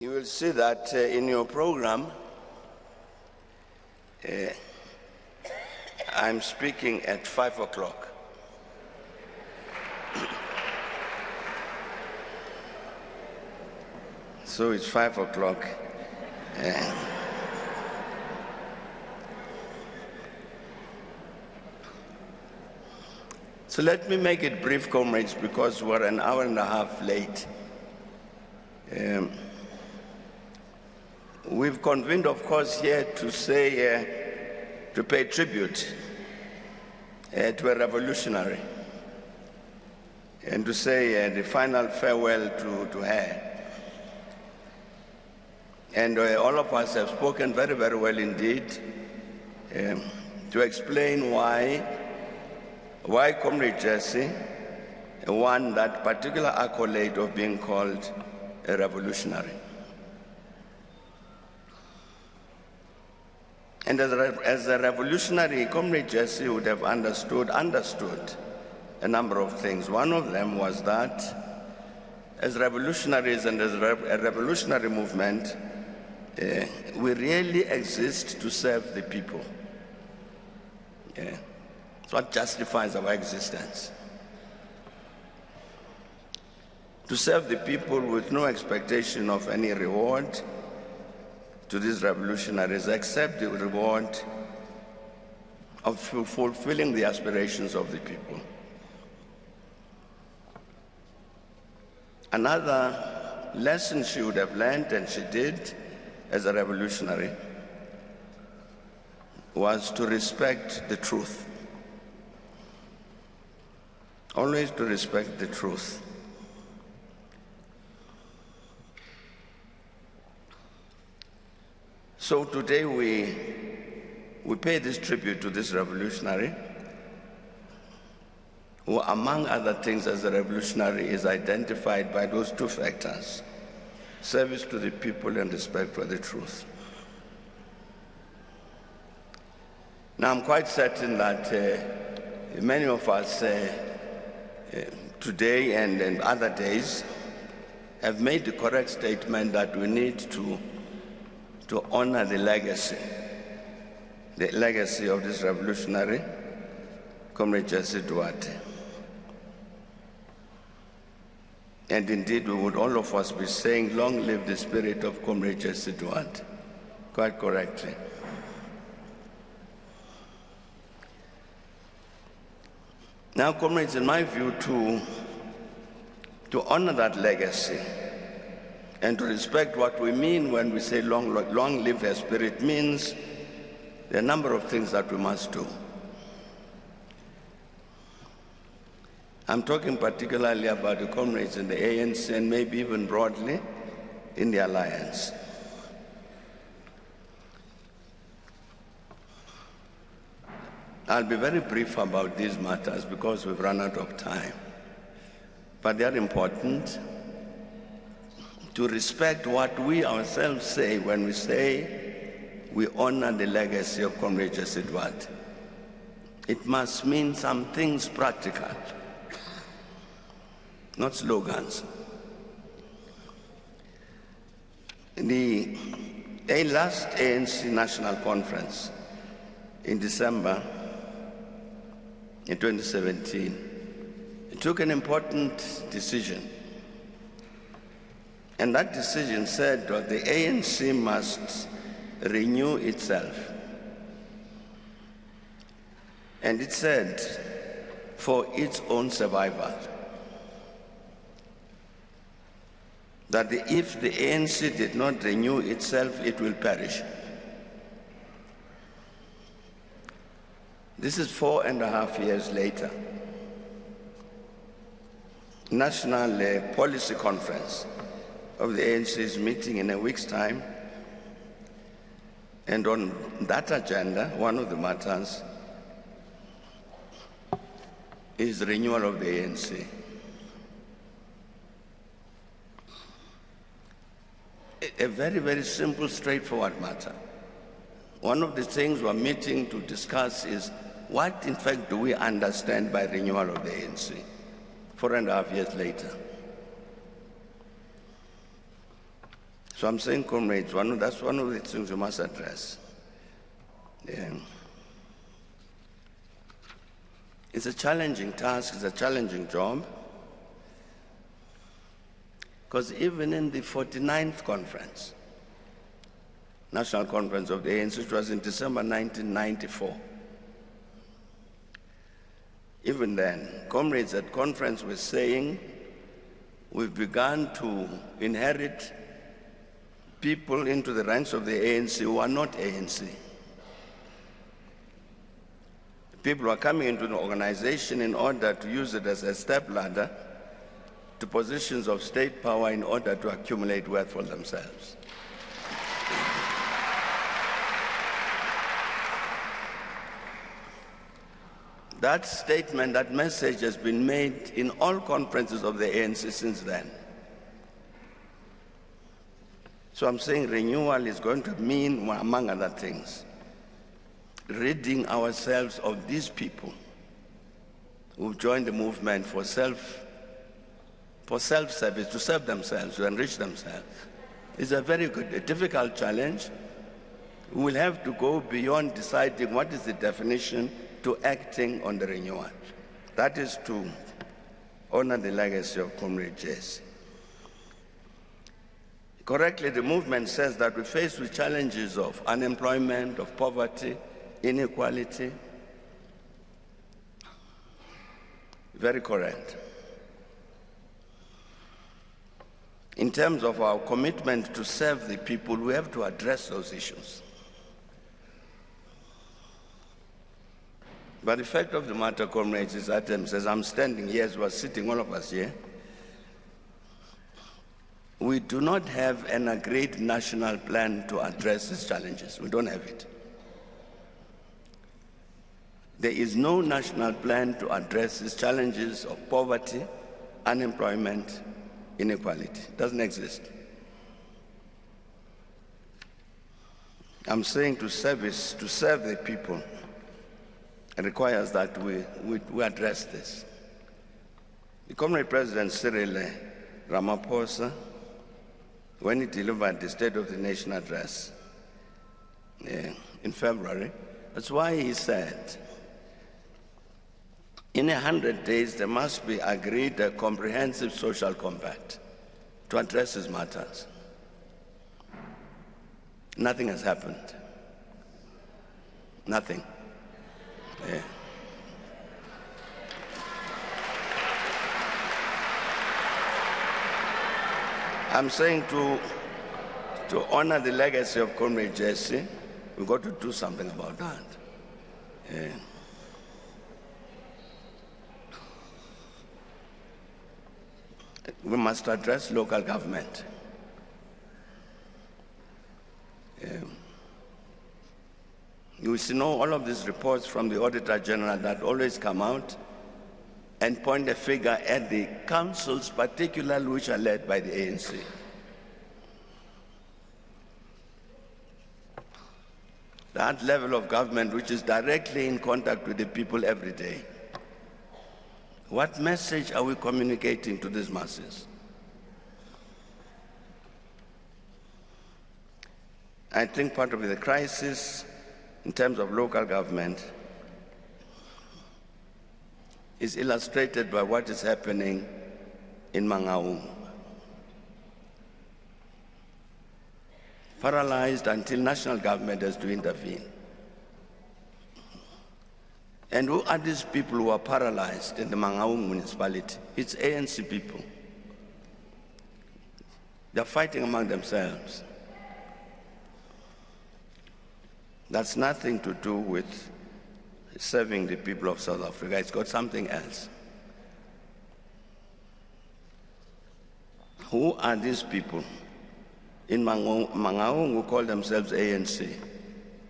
You will see that in your program, I'm speaking at 5 o'clock. So it's 5 o'clock. So let me make it brief, comrades, because we're an hour and a half late. We've convened, of course, here to say, to pay tribute to a revolutionary and to say the final farewell to her. And all of us have spoken very, very well indeed to explain why Comrade Jessie won that particular accolade of being called a revolutionary. And as a revolutionary, Comrade Jessie would have understood a number of things. One of them was that as revolutionaries and as a revolutionary movement, we really exist to serve the people. It's what justifies our existence. To serve the people with no expectation of any reward to these revolutionaries, except the reward of fulfilling the aspirations of the people. Another lesson she would have learned, and she did as a revolutionary, was to respect the truth. Always to respect the truth. So today we pay this tribute to this revolutionary who, among other things, as a revolutionary is identified by those two factors: service to the people and respect for the truth. Now, I'm quite certain that many of us today and other days have made the correct statement that we need to honor the legacy of this revolutionary, Comrade Jessie Duarte. And indeed, we would all of us be saying, long live the spirit of Comrade Jessie Duarte, quite correctly. Now, comrades, in my view, to honor that legacy and to respect what we mean when we say long live her spirit means there are a number of things that we must do. I'm talking particularly about the comrades in the ANC and maybe even broadly in the alliance. I'll be very brief about these matters because we've run out of time. But they are important to respect what we ourselves say when we say we honor the legacy of Comrade Jessie Duarte. It must mean some things practical, not slogans. The last ANC National Conference in December in 2017, it took an important decision. And that decision said that the ANC must renew itself. And it said, for its own survival, that if the ANC did not renew itself, it will perish. This is 4.5 years later. National Policy Conference of the ANC is meeting in a week's time. And on that agenda, one of the matters is renewal of the ANC. A very, very simple, straightforward matter. One of the things we're meeting to discuss is what, in fact, do we understand by renewal of the ANC 4.5 years later? So I'm saying, comrades, that's one of the things we must address. Yeah. It's a challenging task, it's a challenging job, because even in the 49th conference, National Conference of the ANC, which was in December 1994, even then, comrades at conference were saying, we've begun to inherit people into the ranks of the ANC who are not ANC. People are coming into the organization in order to use it as a step ladder to positions of state power in order to accumulate wealth for themselves. That statement, that message has been made in all conferences of the ANC since then. So I'm saying renewal is going to mean, among other things, ridding ourselves of these people who've joined the movement for self-service, to serve themselves, to enrich themselves. It's a very difficult challenge. We will have to go beyond deciding what is the definition to acting on the renewal. That is to honor the legacy of Comrade Jessie. Correctly, the movement says that we're faced with challenges of unemployment, of poverty, inequality. Very correct. In terms of our commitment to serve the people, we have to address those issues. But the fact of the matter, comrades, is that as I'm standing here, as we're sitting, all of us here, we do not have an agreed national plan to address these challenges. We don't have it. There is no national plan to address these challenges of poverty, unemployment, inequality. It doesn't exist. I'm saying to serve the people, it requires that we address this. The Comrade President Cyril Ramaphosa, when he delivered the State of the Nation address in February, that's why he said, in 100 days, there must be agreed a comprehensive social compact to address these matters. Nothing has happened. Nothing. Yeah. I'm saying to honor the legacy of Comrade Jessie, we've got to do something about that. Yeah. We must address local government. You see, know all of these reports from the Auditor General that always come out and point a figure at the councils, particularly which are led by the ANC. That level of government which is directly in contact with the people every day. What message are we communicating to these masses? I think part of the crisis in terms of local government is illustrated by what is happening in Mangaung. Paralyzed until national government has to intervene. And who are these people who are paralyzed in the Mangaung municipality? It's ANC people. They're fighting among themselves. That's nothing to do with serving the people of South Africa. It's got something else. Who are these people in Mangaung who call themselves ANC,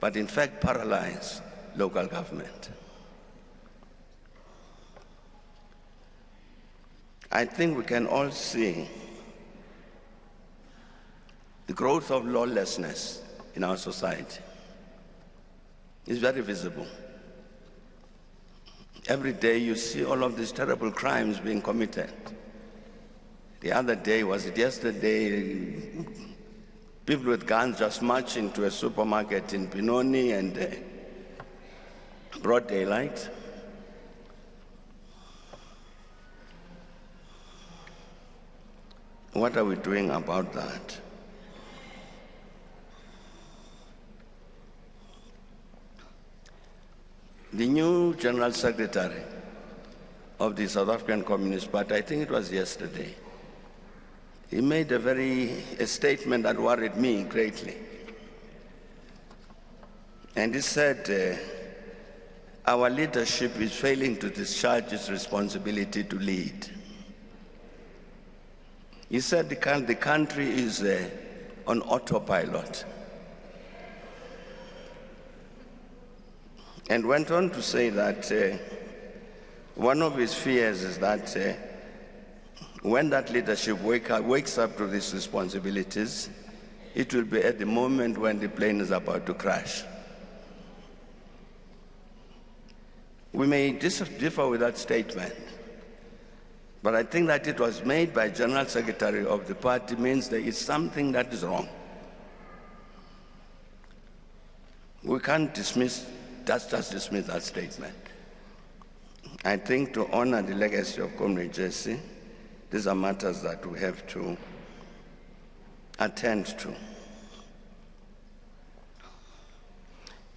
but in fact paralyze local government? I think we can all see the growth of lawlessness in our society. It's very visible. Every day you see all of these terrible crimes being committed. The other day, was it yesterday, People with guns just march into a supermarket in Benoni and broad daylight. What are we doing about that? The new General Secretary of the South African Communist Party, I think it was yesterday, he made a statement that worried me greatly. And he said, our leadership is failing to discharge its responsibility to lead. He said the country is on autopilot. And went on to say that one of his fears is that when that leadership wakes up to these responsibilities, it will be at the moment when the plane is about to crash. We may differ with that statement, but I think that it was made by General Secretary of the party means there is something that is wrong. We can't dismiss just dismiss that statement. I think to honor the legacy of Comrade Jessie, these are matters that we have to attend to.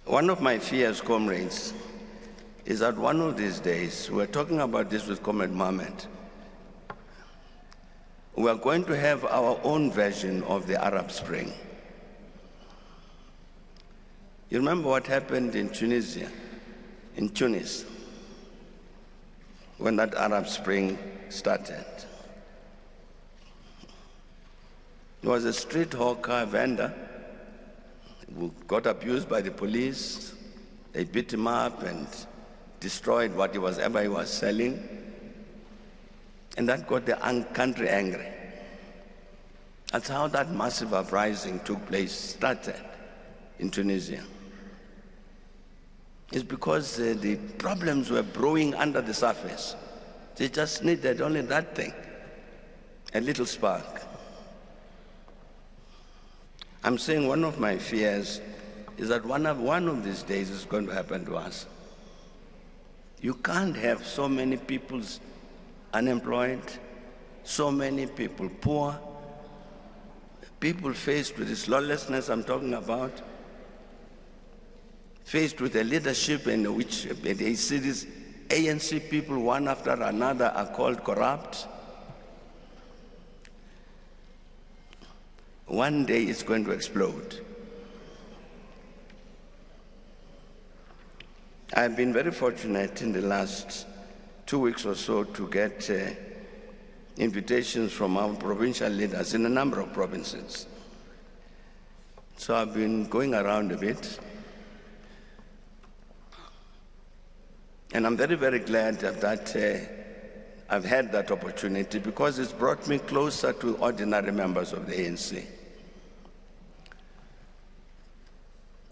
One of my fears, comrades, is that one of these days, we're talking about this with Comrade Mohammed, we are going to have our own version of the Arab Spring. You remember what happened in Tunisia, in Tunis, when that Arab Spring started? There was a street hawker vendor who got abused by the police. They beat him up and destroyed whatever he was selling. And that got the country angry. That's how that massive uprising took place, started in Tunisia. It's because the problems were brewing under the surface. They just needed only that thing, a little spark. I'm saying one of my fears is that one of these days is going to happen to us. You can't have so many people unemployed, so many people poor, people faced with this lawlessness I'm talking about, faced with a leadership in which they see these ANC people, one after another, are called corrupt. One day it's going to explode. I've been very fortunate in the last 2 weeks or so to get invitations from our provincial leaders in a number of provinces. So I've been going around a bit. And I'm very, very glad that I've had that opportunity because it's brought me closer to ordinary members of the ANC.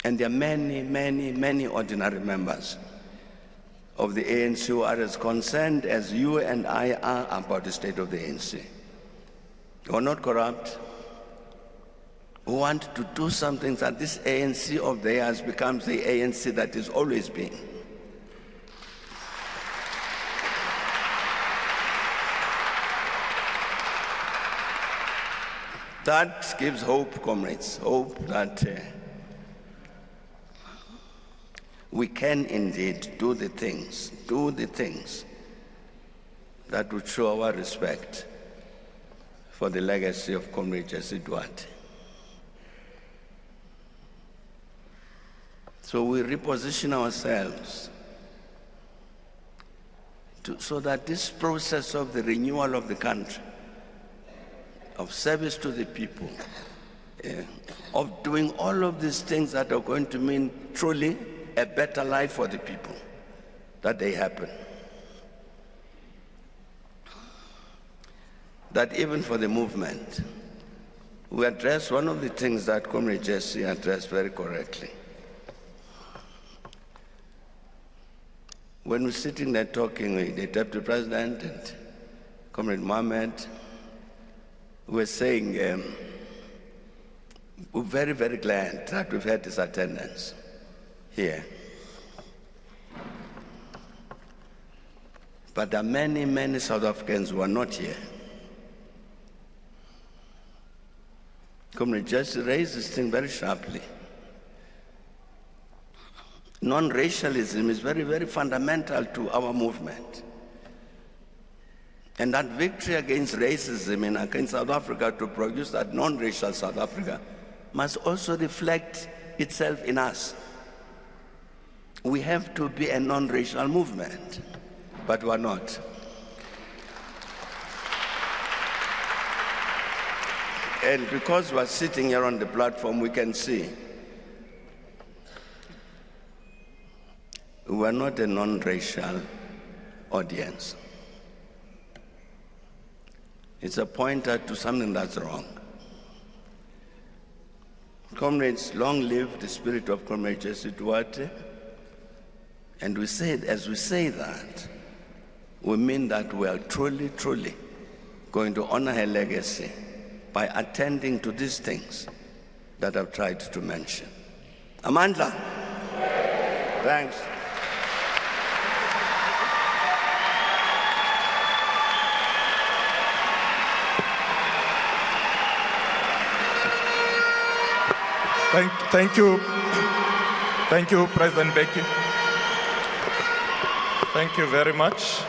And there are many, many, many ordinary members of the ANC who are as concerned as you and I are about the state of the ANC. Who are not corrupt, who want to do something that this ANC of theirs becomes the ANC that it's always been. That gives hope, comrades, hope that we can indeed do the things that would show our respect for the legacy of Comrade Jessie Duarte. So we reposition ourselves so that this process of the renewal of the country, of service to the people, of doing all of these things that are going to mean truly a better life for the people, that they happen. That even for the movement, we address one of the things that Comrade Jessie addressed very correctly. When we're sitting there talking with the Deputy President and Comrade Mohammed, we're saying We're very, very glad that we've had this attendance here. But there are many, many South Africans who are not here. Comrade Jessie raised this thing very sharply. Non-racialism is very, very fundamental to our movement. And that victory against racism and against South Africa to produce that non-racial South Africa must also reflect itself in us. We have to be a non-racial movement, but we're not. And because we're sitting here on the platform, we can see we're not a non-racial audience. It's a pointer to something that's wrong. Comrades, long live the spirit of Comrade Jessie Duarte. And we say, as we say that, we mean that we are truly, truly going to honor her legacy by attending to these things that I've tried to mention. Amandla? Thanks. Thank you. Thank you, President Mbeki. Thank you very much.